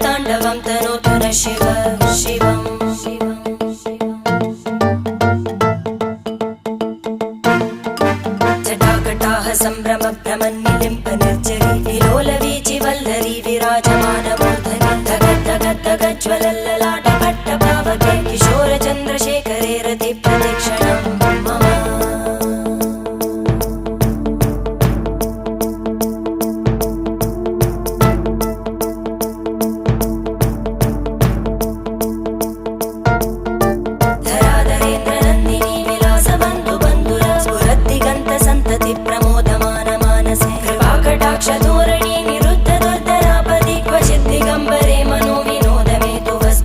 ताण्डवं तनोतु न शिव शिवम् जटाकटाः सम्भ्रम भ्रमन्निलिम्प निर्जरी विलोलवीचि वल्लरी विराजमानमूर्धनि धगज्ज्वलल्ललाटपट्टपावके किशोरचन्द्रशेखरे रतिप्रतिक्षणं मम प्रमोदमान मानसे कृपाकटाक्षधोरणी निरुद्ध दुर्धरापदि क्वचित् दिगम्बरे मन